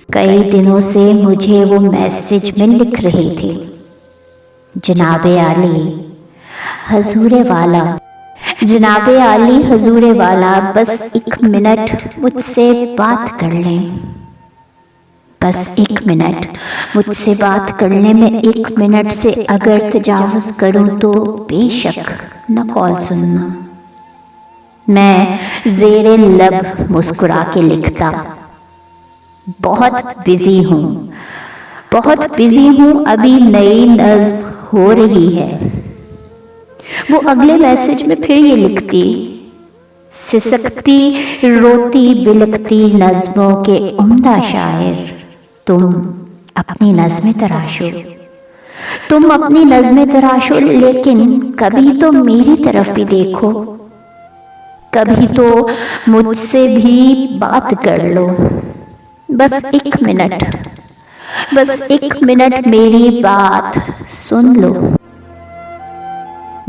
कई दिनों से मुझे वो मैसेज में लिख रही थी, जनाबे आली हजूरे वाला, जनाबे आली हजूरे वाला, बस 1 मिनट मुझसे बात कर लें, बस 1 मिनट मुझसे बात करने में 1 मिनट से अगर तजावुज़ करूं तो बेशक न कॉल सुनना। मैं ज़ेरे लब मुस्कुरा के लिखता, बहुत बिजी हूँ, अभी नई नज़्म हो रही है। वो अगले मैसेज में फिर ये लिखती, सिसकती रोती बिलकती नज़्मों के उम्दा शायर, तुम अपनी नज़्में तराशो, लेकिन कभी तो मेरी तरफ भी देखो, कभी तो मुझसे भी बात कर लो, बस 1 मिनट मेरी बात सुन लो।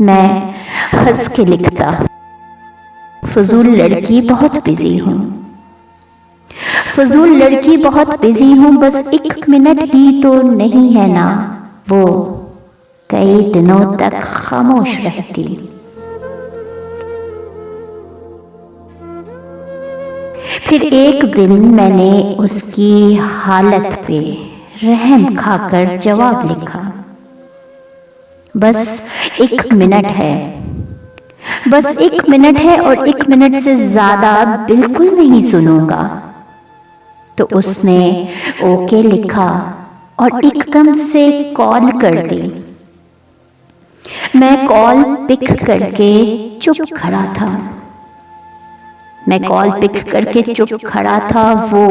मैं हंस के लिखता, फजूल लड़की बहुत बिजी हूँ, बस 1 मिनट ही तो नहीं है ना। वो कई दिनों तक खामोश रहती। फिर एक दिन मैंने उसकी हालत पे रहम खाकर जवाब लिखा, बस 1 मिनट है और 1 मिनट से ज्यादा बिल्कुल नहीं सुनूंगा। तो उसने ओके लिखा और एकदम से कॉल कर दी। मैं कॉल पिक करके चुप खड़ा था। वो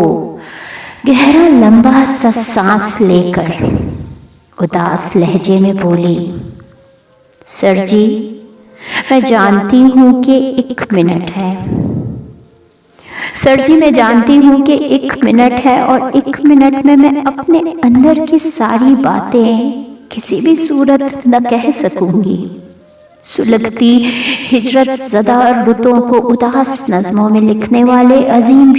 गहरा लंबा सा सांस लेकर उदास लहजे में बोली, सर जी, मैं जानती हूँ कि 1 मिनट है। और 1 मिनट में मैं अपने अंदर की सारी बातें किसी भी सूरत न कह सकूंगी। सुलगती हिजरत ज़दा रुतों को उदास नज़्मों में लिखने वाले अजीम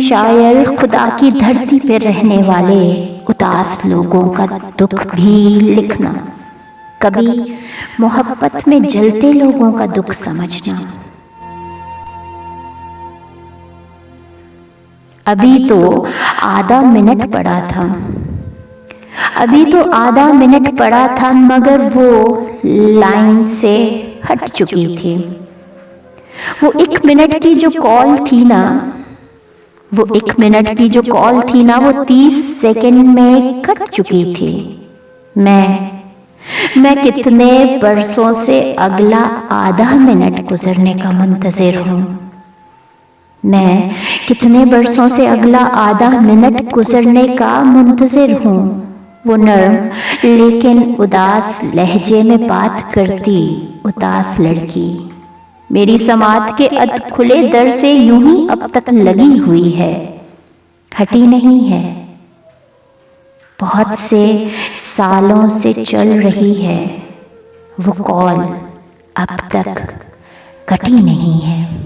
शायर, खुदा की धरती पर रहने वाले उदास लोगों का दुख भी लिखना, कभी मोहब्बत में जलते लोगों का दुख समझना। अभी तो आधा मिनट पड़ा था, मगर वो लाइन से हट चुकी थी। वो 1 मिनट की जो कॉल थी ना, वो 30 सेकंड में कट चुकी थी। मैं कितने बरसों से अगला आधा मिनट गुजरने का मुंतज़िर हूँ। वो नर्म लेकिन उदास लहजे में बात करती उदास लड़की मेरी समात के अध खुले दर से यूं ही अब तक लगी हुई है, हटी नहीं है। बहुत से सालों से चल रही है वो कॉल, अब तक कटी नहीं है।